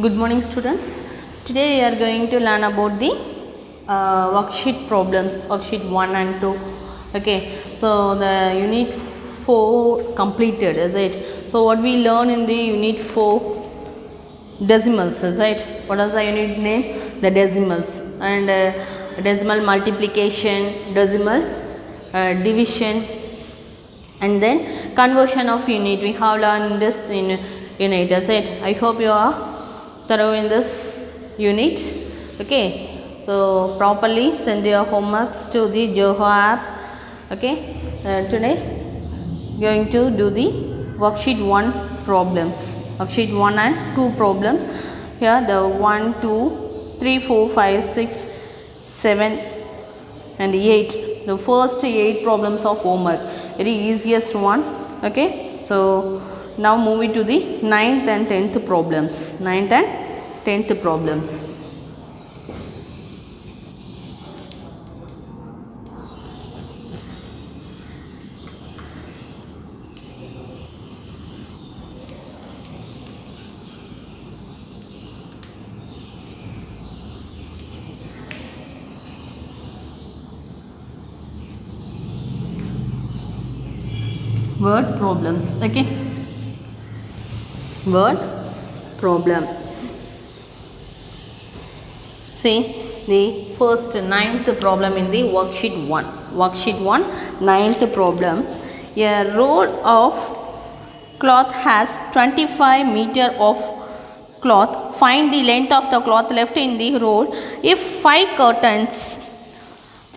Good morning, students. Today we are going to learn about the worksheet problems, worksheet 1 and 2. Okay, so the unit 4 completed, is it? So what we learn in the unit 4? Decimals, is it? What is the unit name? The decimals. And decimal multiplication, decimal division, and then conversion of unit. We have learned this in unit, is it? I hope you are thorough in this unit. Okay, so properly send your homeworks to the Joho app. Okay, today going to do the worksheet 1 problems, worksheet 1 and 2 problems. Here the 1 2 3 4 5 6 7 and 8, the first 8 problems of homework, very easiest one. Okay, so now move it to the 9th and 10th problems, 9th and 10th problems. Word problems. Okay, word problem. See the first 9th problem in the worksheet 1. Worksheet 1, 9th problem. A roll of cloth has 25 meter of cloth. Find the length of the cloth left in the roll if 5 curtains.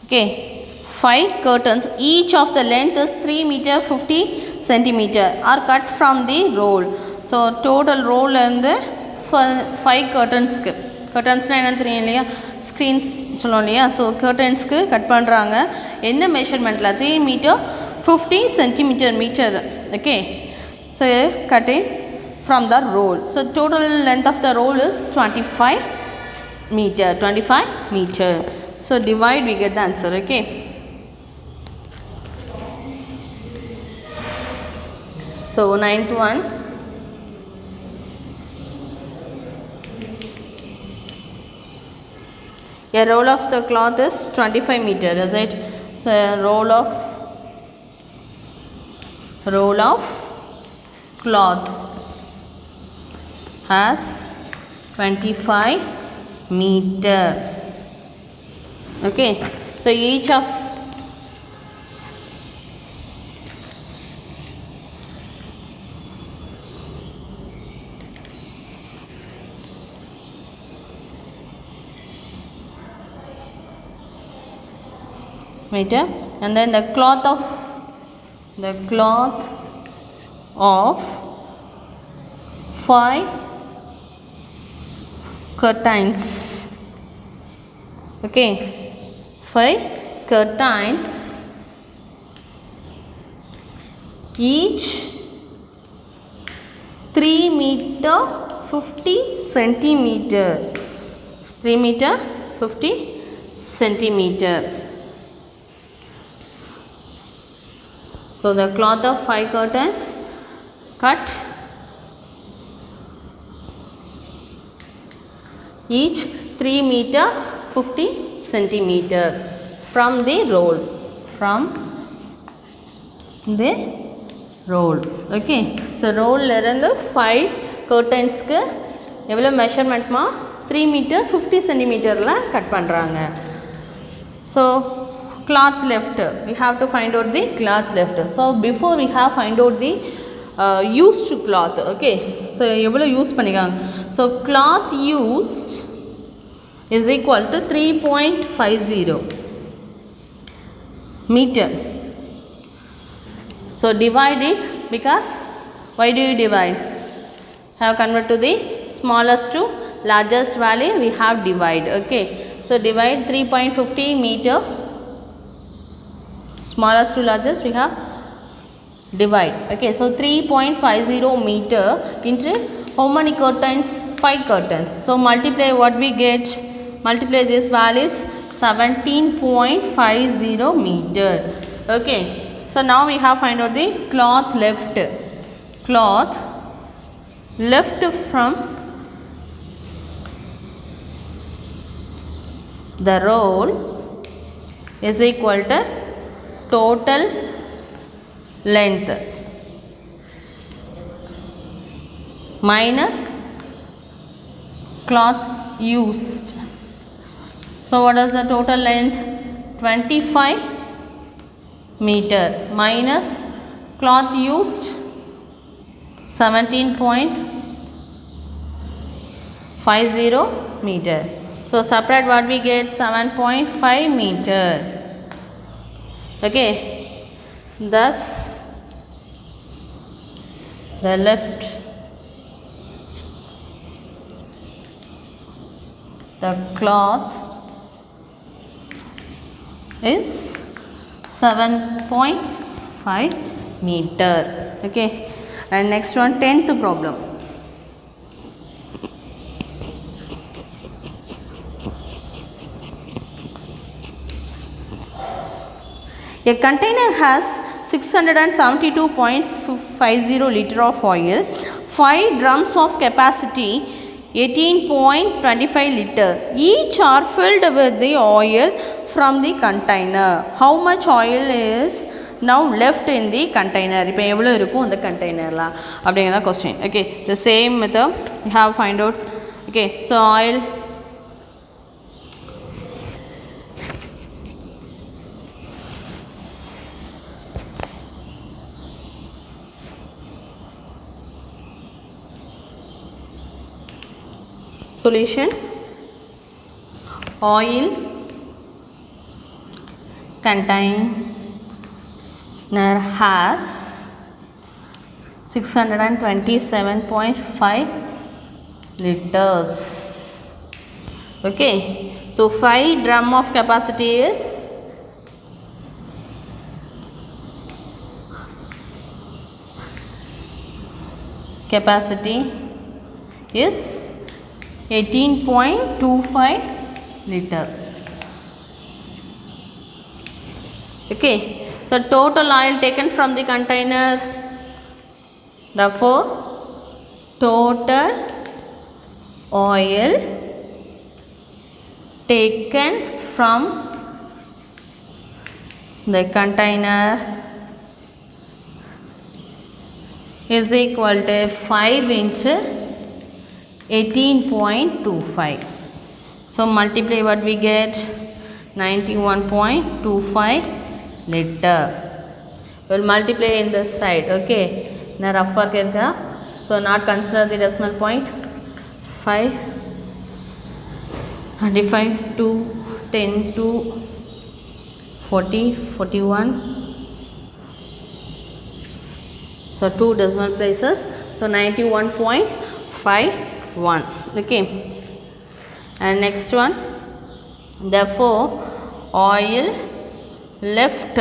Okay, 5 curtains, each of the length is 3 meter 50 centimeter, are cut from the roll. So total roll and the 5 curtains. Curtains na enna theriyum illaya, screens solluvom illaya. So curtains ku cut பண்றாங்க என்ன மெஷர்மென்ட்ல 3 meter 50 centimeter meter. Okay, so cutting from the roll. So total length of the roll is 25 meter, 25 meter. So divide, we get the answer. Okay, so 9th one, a roll of the cloth is 25 meter, is it? So roll of cloth has 25 meter. Okay, so each of meter, and then the cloth of 5 curtains. Okay, 5 curtains, each 3 meter 50 centimeter, 3 meter 50 centimeter. So the cloth of 5 curtains cut each 3 meter 50 centimeter from the roll, Okay, so roll la irundhu 5 curtains ku evlo measurement ma 3 meter 50 centimeter la cut பண்றாங்க. So cloth left, we have to find out the cloth left. So before we have find out the used cloth. Okay, so evlo use பண்ணிருக்காங்க. So cloth used is equal to 3.50 meter. So divide it, because why do you divide? Have convert to the smallest to largest value, we have divide. Okay, so divide 3.50 meter, smallest to largest, we have divide. Okay, so 3.50 meter into how many curtains? 5 curtains. So multiply, what we get? Multiply these values, 17.50 meter. Okay, so now we have find out the cloth left. Cloth left from the roll is equal to total length minus cloth used. So what is the total length? 25 meter minus cloth used 17.50 meter. So subtract what we get, 7.5 meter. Okay, thus the left, the cloth is 7.5 meter. Okay, and next one, 10th problem. A container has 672.50 liter of oil, 5 drums of capacity 18.25 liter. Each are filled with the oil from the container. How much oil is now left in the container? இப்போ எவ்வளோ இருக்கும் அந்த கண்டெய்னரில் அப்படிங்கிற question. Okay, the same method we have find out. Okay, so oil, solution, oil container has 627.5 liters. Okay, so 5 drum of capacity is is 18.25 liter. Okay, so total oil taken from the container, therefore total oil taken from the container is equal to 5 into 18.25. So multiply what we get, 91.25 liter. We'll multiply in this side. Okay, now rough work irka, so not consider the decimal point. 5, 25, 2, 10, 2, 40, 41. So 2 decimal places, so 91.51. Okay, and next one, therefore oil left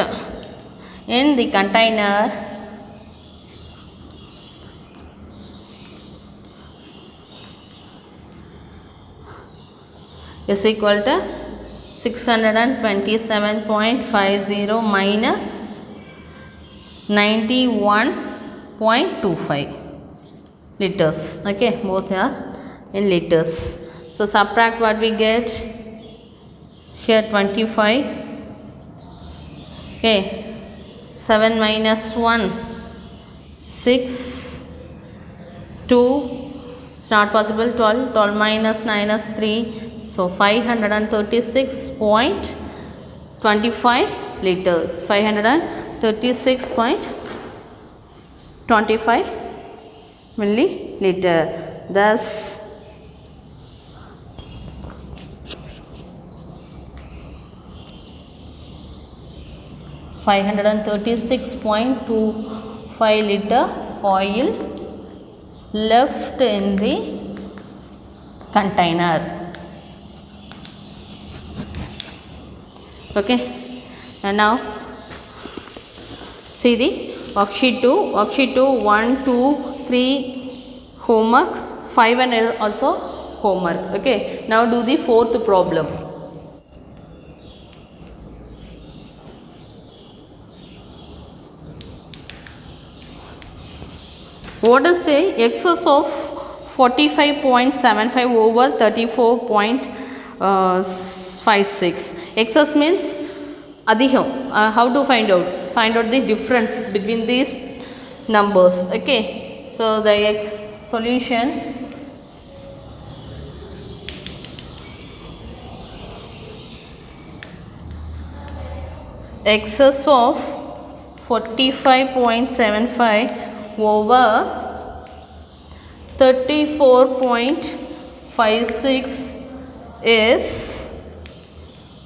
in the container is equal to 627.50 minus 91.25 liters. Okay, both are in liters. So subtract what we get here, 25. Okay, 7 minus 1, 6, 2, it's not possible, 12, 12 minus 9 is 3, so 536.25 liter, 536.25 milliliter. Thus $536.25 liter oil left in the container. Okay, and now see the worksheet 2. Worksheet 2, 1, 2, 3 homework, 5 and also homework. Okay, now do the 4th problem. What is the excess of 45.75 over 34.5 56. Excess means adhigam. How to find out? Find out the difference between these numbers. Okay, so the solution excess of 45.75 over 34.56 is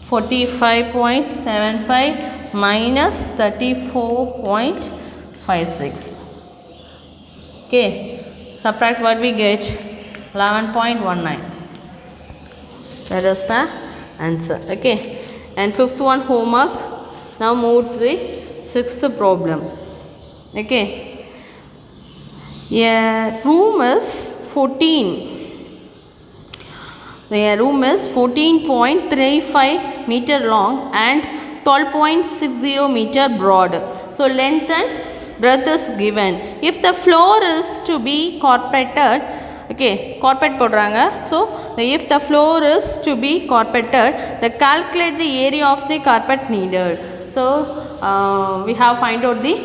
45.75 minus 34.56. Okay, subtract what we get, 11.19. That is the answer. Okay, and fifth one homework. Now move to the sixth problem. Okay, a room is 14. The room is 14.35 meter long and 12.60 meter broad. So length and breadth is given. If the floor is to be carpeted, okay, carpet podranga. So if the floor is to be carpeted, then calculate the area of the carpet needed. So we have find out the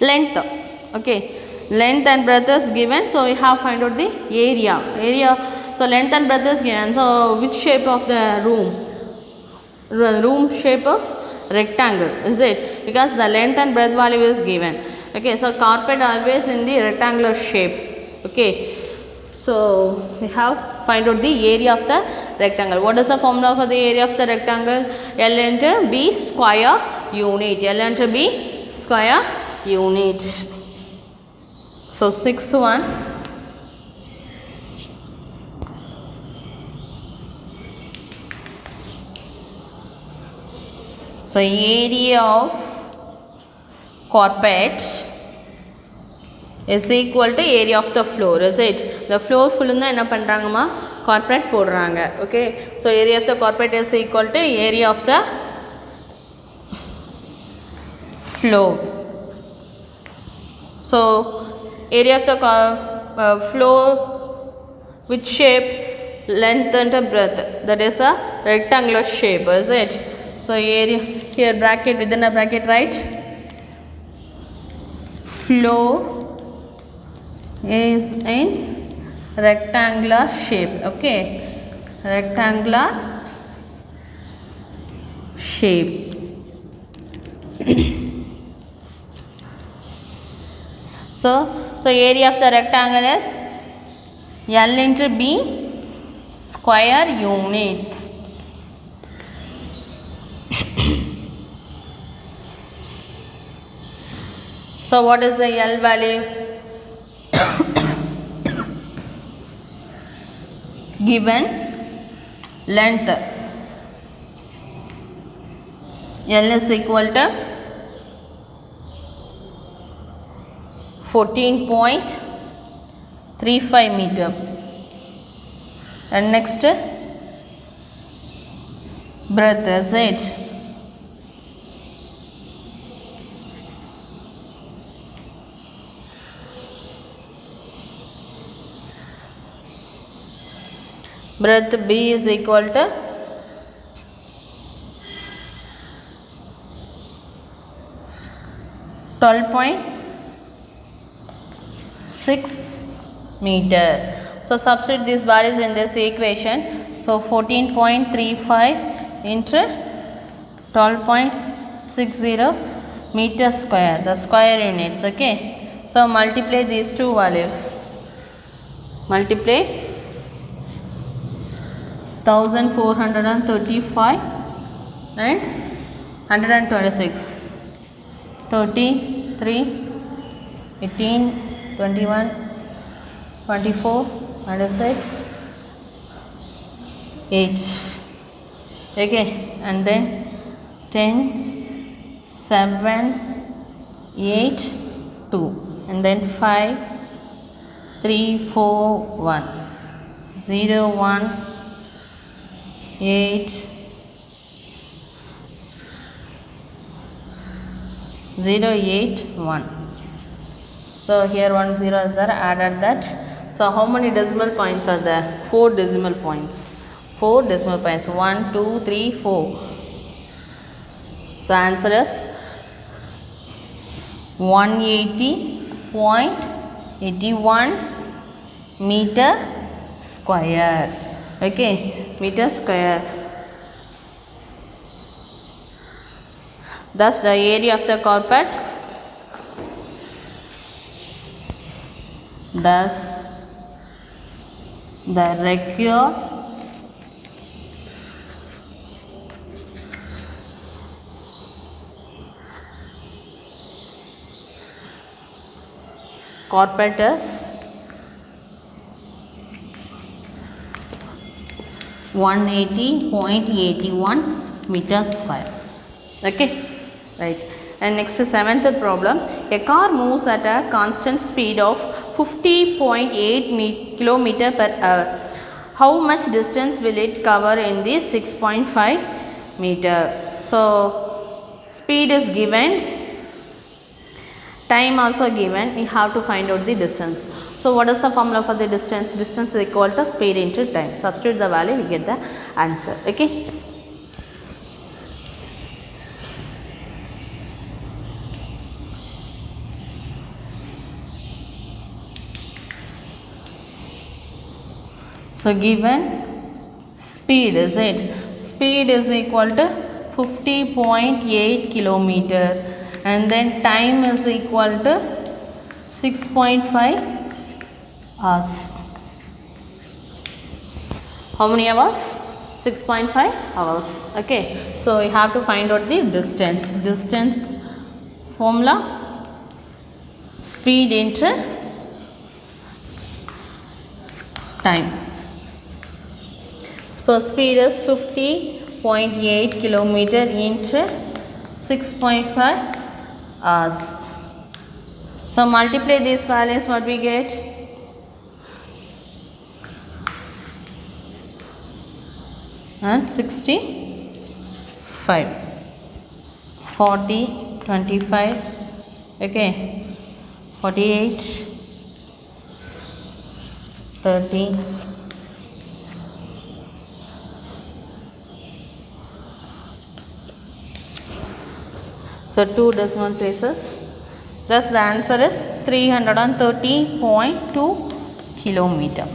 length. Okay, length and breadth is given, so we have find out the area. So length and breadth is given. So which shape of the room? Room shape is rectangle, is it? Because the length and breadth value is given. Okay, so carpet always in the rectangular shape. Okay, so we have find out the area of the rectangle. What is the formula for the area of the rectangle? L into B square unit. L into B square unit. So sixth one, so area of carpet is equal to area of the floor, is it? The floor full na enna pandranga carpet podranga. Okay, so area of the carpet is equal to area of the floor. So area of the floor, which shape? Length and breadth, that is a rectangular shape, is it? So area, here bracket, within a bracket write floor is in rectangular shape. Okay, rectangular shape. So area of the rectangle is L into B square units. So what is the L value? Given length L is equal to 14.35 meter, and next breadth is it? Breadth B is equal to 12.6 meter. So substitute these values in this equation. So 14.35 into 12.60 meter square, the square units. Okay, so multiply these two values. Multiply 1435 and 126. 33, 18, 21, 24, 26, 8. Okay, and then 10, 7, 8, 2, and then 5, 3, 4, 1, 0, 1, 8, 0, 8, 1. So here 1 0 is there, added that. So how many decimal points are there? 4 decimal points. 4 decimal points. 1, 2, 3, 4. So answer is 180.81 meter square. Okay, meter square. Thus the area of the carpet. Thus the required carpet is 180.81 meter square. Okay, right. And next, seventh problem. A car moves at a constant speed of 50.8 kilometer per hour. How much distance will it cover in the 6.5 meter? So speed is given, time also given. We have to find out the distance. So what is the formula for the distance? Distance is equal to speed into time. Substitute the value, we get the answer. Okay. So given speed is it? Speed is equal to 50.8 kilometer, and then time is equal to 6.5 hours. How many hours? 6.5 hours. Okay. So we have to find out the distance. Distance formula, speed into time. So speed is 50.8 kilometer into 6.5 hours. So multiply these values, what we get? And 65, 40, 25, okay, 48, 30, 2 decimal places. Thus the answer is 330.2 kilometer.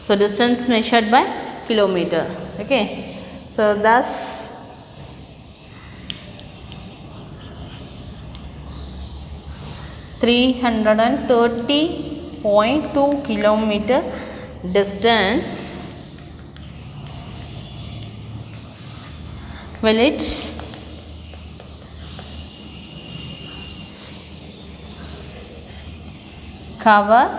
So distance measured by kilometer. Okay. So thus (330.2 kilometer distance will it cover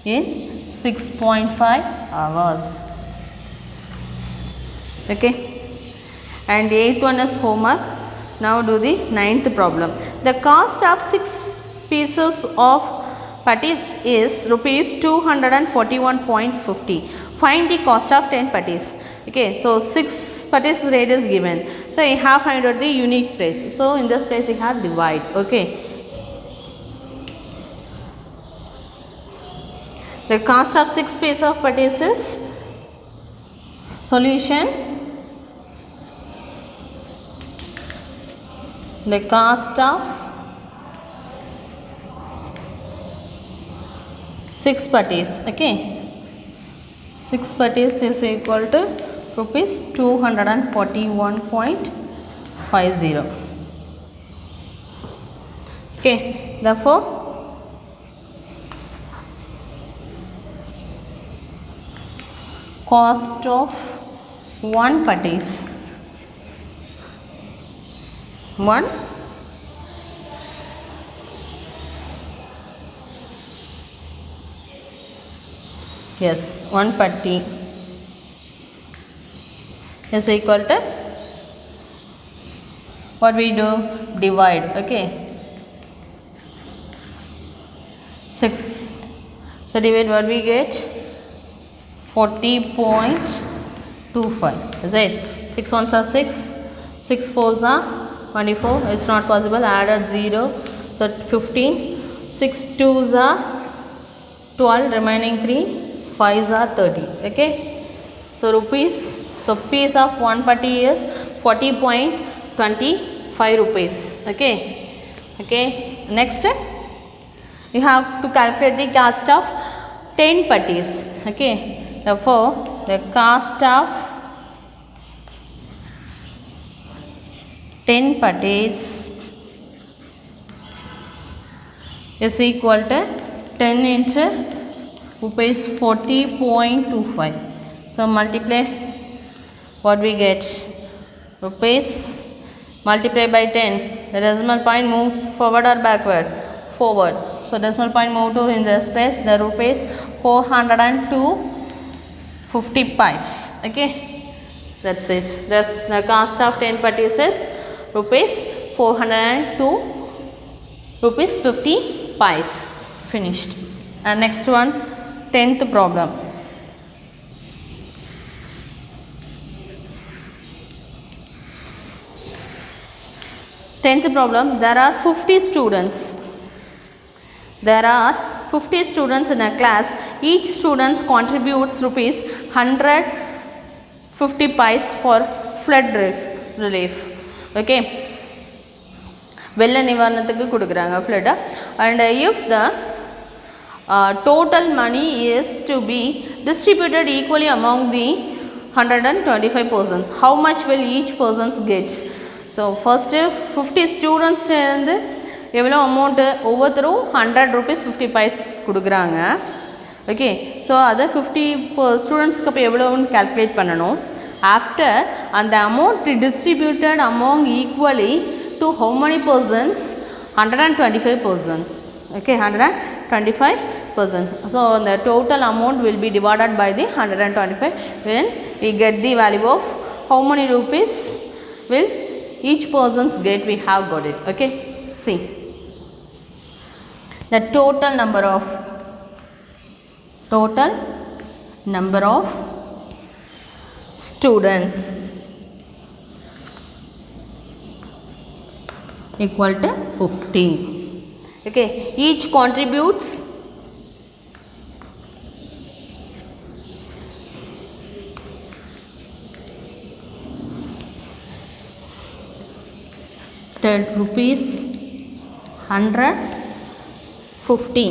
in 6.5 hours. Okay. And 8th one is homework. Now do the 9th problem. The cost of 6 pieces of patties is rupees 241.50. Find the cost of 10 patties. Okay, so 6 patties rate is given. So I have find out the unit price. So in this place we have divide. Okay. The cost of 6 pieces of patties is solution. The cost of 6 patties. Okay. 6 patties is equal to rupees 241.50. Okay. Therefore, cost of 1 patties, 1 yes 1 patty is equal to what we do, divide. Okay, 6. So divide, what we get, 40.25. Is it? 6 ones are 6, 6 fours are 24. It's not possible. Added 0. So 15. 6 twos are 12. Remaining 3. 5s are 30. Okay. So rupees, so piece of 1 putty is 40.25 rupees. Okay. Okay. Next, you have to calculate the cost of 10 putties. Okay. Therefore, the cost of 10 putties is equal to 10 into rupees 40.25. So multiply, what we get, rupees multiply by 10, the decimal point move forward or backward, forward. So decimal point move to in this place, the rupees 402.50 pice. Okay, that's it. Thus the cost of 10 putties is rupees 402 rupees 50 pice. Finished. And next one, 10th problem. 10th problem, there are 50 students. There are 50 students in a class. Each student contributes rupees 150 pice for flood relief. Okay. வெள்ள நிவாரணத்துக்கு கொடுக்குறாங்க flood. And if the total money is to be distributed equally among the 125 persons, how much will each person get? So first 50 students சேர்ந்து எவ்வளோ amount, ஒவ்வொருத்தரும் 100 rupees 50 pice கொடுக்குறாங்க. Okay, so அதை 50 ஸ்டூடெண்ட்ஸ்க்கு அப்போ எவ்வளோன்னு கேல்குலேட் பண்ணணும். ஆஃப்டர் அந்த amount distributed among equally to how many persons, 125 persons. Okay, 125 persons. So the total amount will be divided by the 125. When we get the value of how many rupees will each persons get, we have got it. Okay, see the total number of students equal to 50. Okay, each contributes rupees 150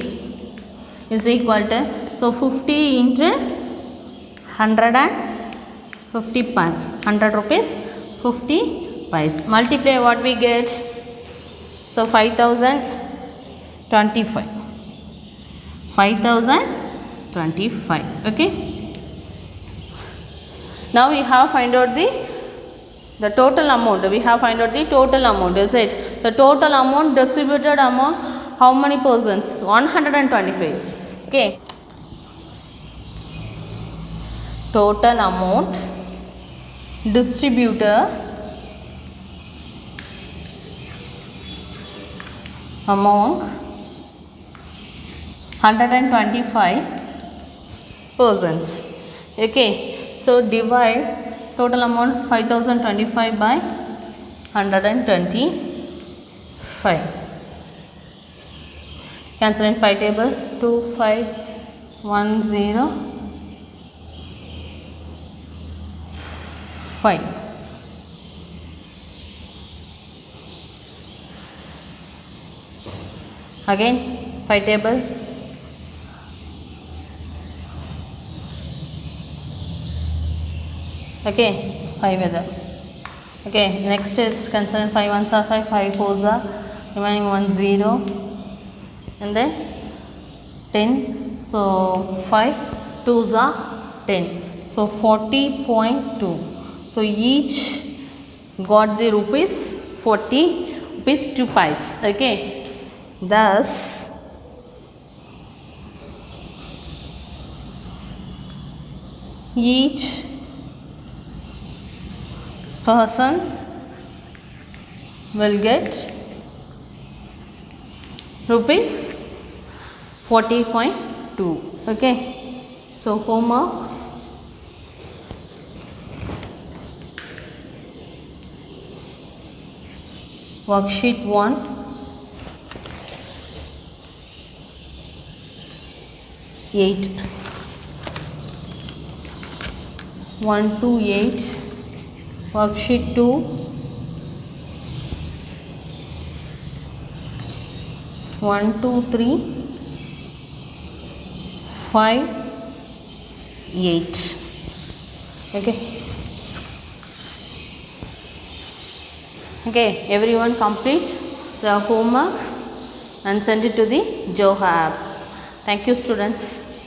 is equal to, so 50 into 150 pice, 100 rupees 50 pice. Multiply, what we get, so 5025. Okay, now we have find out the total amount. We have find out the total amount, is it? The total amount distributed among how many persons? 125. Okay, total amount distributed among 125 persons. Okay, so divide total amount 5025 by 125. Cancel in 5 table, 2515. Again 5 table, okay, 5 other. Okay, next is cancel 5 ones are 5, 5 fours are remaining 1 0, and then 10. So 5 twos are 10. So 40.2. So each got the rupees 40 rupees 2 pice. Okay, thus each person will get rupees 40.2. Okay, so homework, worksheet 1, 1 to 8, worksheet 2, 1 2 3 5 8. Okay, everyone complete the homework and send it to the Zoho app. Thank you, students.